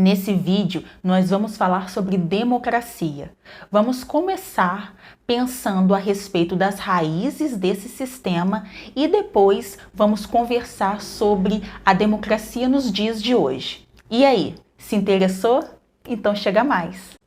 Nesse vídeo, nós vamos falar sobre democracia. Vamos começar pensando a respeito das raízes desse sistema e depois vamos conversar sobre a democracia nos dias de hoje. E aí, se interessou? Então chega mais!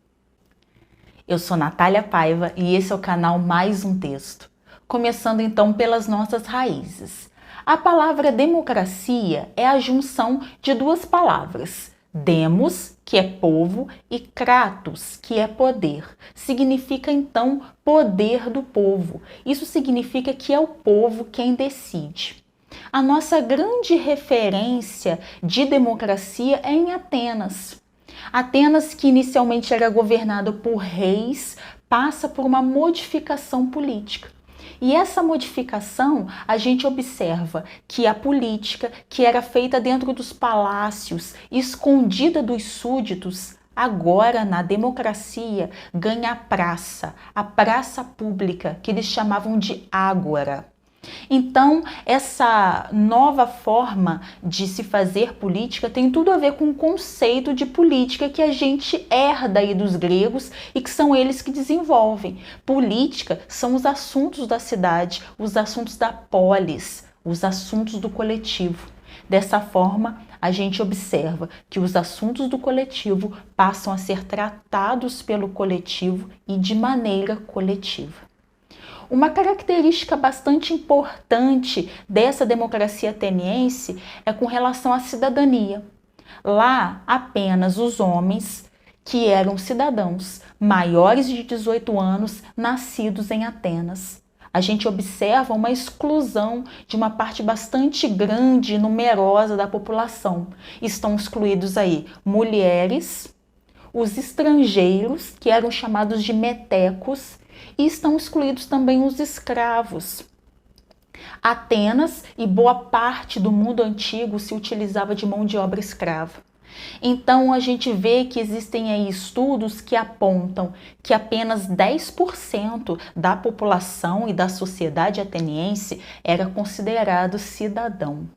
Eu sou Natália Paiva e esse é o canal Mais um Texto. Começando então pelas nossas raízes. A palavra democracia é a junção de duas palavras. Demos, que é povo, e kratos, que é poder. Significa então poder do povo. Isso significa que é o povo quem decide. A nossa grande referência de democracia é em Atenas. Atenas, que inicialmente era governada por reis, passa por uma modificação política. E essa modificação, a gente observa que a política, que era feita dentro dos palácios, escondida dos súditos, agora na democracia ganha a praça pública, que eles chamavam de ágora. Então, essa nova forma de se fazer política tem tudo a ver com o conceito de política que a gente herda aí dos gregos e que são eles que desenvolvem. Política são os assuntos da cidade, os assuntos da polis, os assuntos do coletivo. Dessa forma, a gente observa que os assuntos do coletivo passam a ser tratados pelo coletivo e de maneira coletiva. Uma característica bastante importante dessa democracia ateniense é com relação à cidadania. Lá, apenas os homens que eram cidadãos maiores de 18 anos, nascidos em Atenas. A gente observa uma exclusão de uma parte bastante grande e numerosa da população. Estão excluídos aí mulheres, os estrangeiros, que eram chamados de metecos, e estão excluídos também os escravos. Atenas e boa parte do mundo antigo se utilizava de mão de obra escrava. Então a gente vê que existem aí estudos que apontam que apenas 10% da população e da sociedade ateniense era considerado cidadão.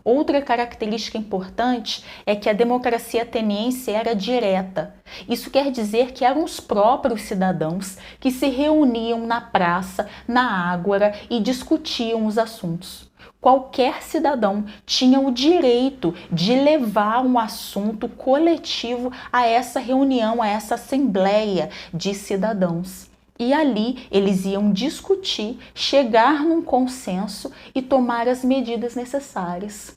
Outra característica importante é que a democracia ateniense era direta. Isso quer dizer que eram os próprios cidadãos que se reuniam na praça, na ágora e discutiam os assuntos. Qualquer cidadão tinha o direito de levar um assunto coletivo a essa reunião, a essa assembleia de cidadãos. E ali eles iam discutir, chegar num consenso e tomar as medidas necessárias.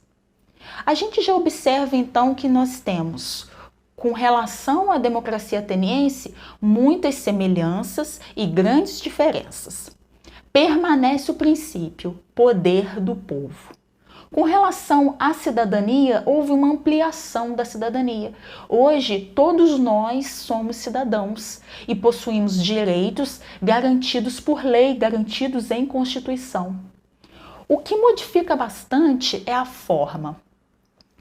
A gente já observa então que nós temos, com relação à democracia ateniense, muitas semelhanças e grandes diferenças. Permanece o princípio, poder do povo. Com relação à cidadania, houve uma ampliação da cidadania. Hoje, todos nós somos cidadãos e possuímos direitos garantidos por lei, garantidos em Constituição. O que modifica bastante é a forma.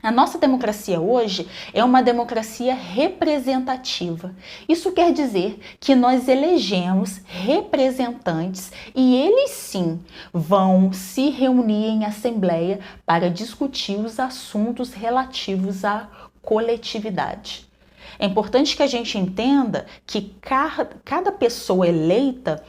A nossa democracia hoje é uma democracia representativa. Isso quer dizer que nós elegemos representantes e eles sim vão se reunir em assembleia para discutir os assuntos relativos à coletividade. É importante que a gente entenda que cada pessoa eleita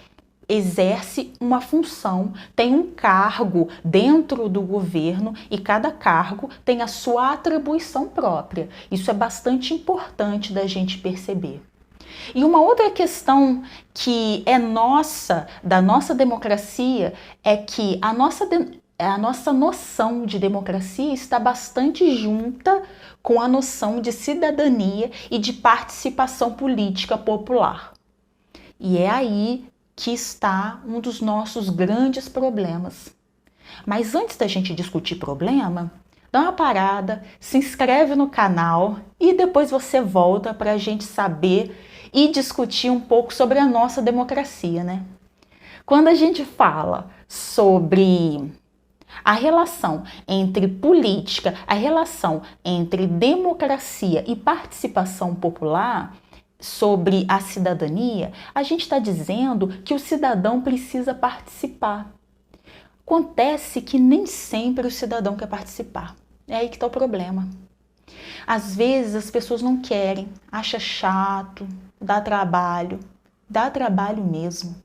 exerce uma função, tem um cargo dentro do governo e cada cargo tem a sua atribuição própria. Isso é bastante importante da gente perceber. E uma outra questão que é da nossa democracia, é que a nossa noção de democracia está bastante junta com a noção de cidadania e de participação política popular. E é aí que está um dos nossos grandes problemas. Mas antes da gente discutir problema, dá uma parada, se inscreve no canal e depois você volta para a gente saber e discutir um pouco sobre a nossa democracia, né? Quando a gente fala sobre a relação entre política, a relação entre democracia e participação popular, sobre a cidadania, a gente está dizendo que o cidadão precisa participar. Acontece que nem sempre o cidadão quer participar. É aí que está o problema. Às vezes as pessoas não querem, acha chato, dá trabalho mesmo.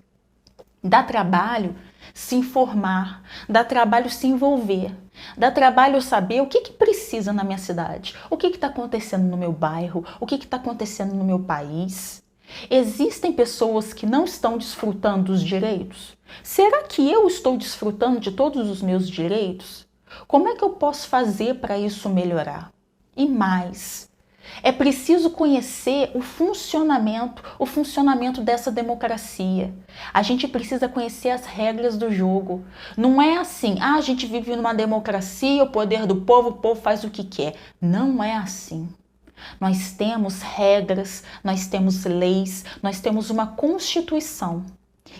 Dá trabalho se informar, dá trabalho se envolver, dá trabalho saber o que precisa na minha cidade, o que está acontecendo no meu bairro, o que está acontecendo no meu país. Existem pessoas que não estão desfrutando dos direitos? Será que eu estou desfrutando de todos os meus direitos? Como é que eu posso fazer para isso melhorar? E mais, é preciso conhecer o funcionamento dessa democracia. A gente precisa conhecer as regras do jogo. Não é assim, a gente vive numa democracia, o poder do povo, o povo faz o que quer. Não é assim. Nós temos regras, nós temos leis, nós temos uma constituição.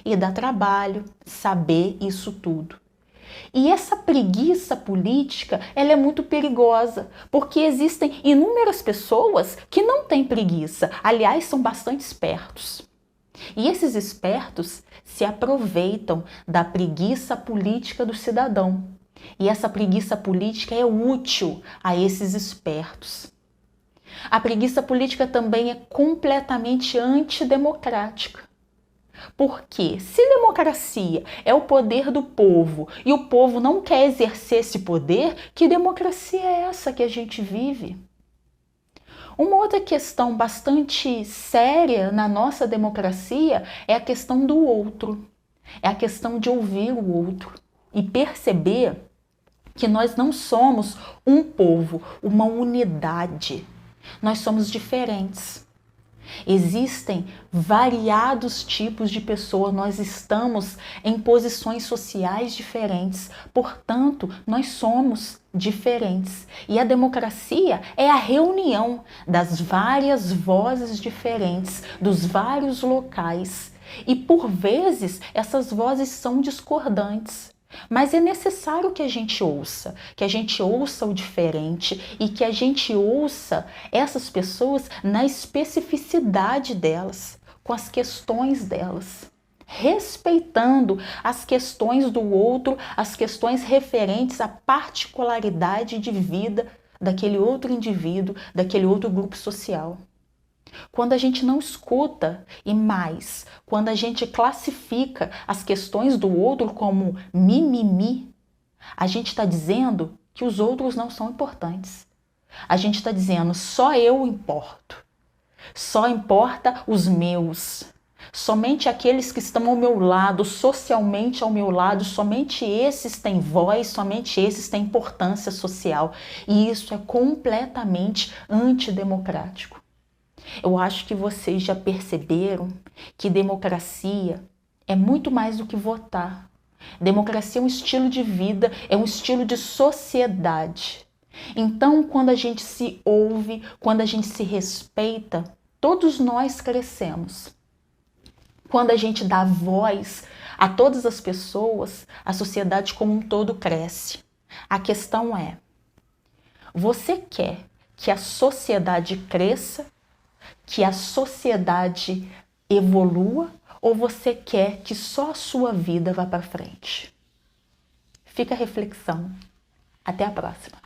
E dá trabalho saber isso tudo. E essa preguiça política, ela é muito perigosa, porque existem inúmeras pessoas que não têm preguiça, aliás, são bastante espertos. E esses espertos se aproveitam da preguiça política do cidadão. E essa preguiça política é útil a esses espertos. A preguiça política também é completamente antidemocrática. Porque se democracia é o poder do povo e o povo não quer exercer esse poder, que democracia é essa que a gente vive? Uma outra questão bastante séria na nossa democracia é a questão do outro. É a questão de ouvir o outro e perceber que nós não somos um povo, uma unidade. Nós somos diferentes. Existem variados tipos de pessoas, nós estamos em posições sociais diferentes, portanto, nós somos diferentes. E a democracia é a reunião das várias vozes diferentes, dos vários locais. E por vezes essas vozes são discordantes. Mas é necessário que a gente ouça o diferente e que a gente ouça essas pessoas na especificidade delas, com as questões delas, respeitando as questões do outro, as questões referentes à particularidade de vida daquele outro indivíduo, daquele outro grupo social. Quando a gente não escuta e mais, quando a gente classifica as questões do outro como mimimi, a gente está dizendo que os outros não são importantes. A gente está dizendo só eu importo, só importa os meus, somente aqueles que estão ao meu lado, socialmente ao meu lado, somente esses têm voz, somente esses têm importância social. E isso é completamente antidemocrático. Eu acho que vocês já perceberam que democracia é muito mais do que votar. Democracia é um estilo de vida, é um estilo de sociedade. Então, quando a gente se ouve, quando a gente se respeita, todos nós crescemos. Quando a gente dá voz a todas as pessoas, a sociedade como um todo cresce. A questão é, você quer que a sociedade cresça, que a sociedade evolua, ou você quer que só a sua vida vá para frente? Fica a reflexão. Até a próxima.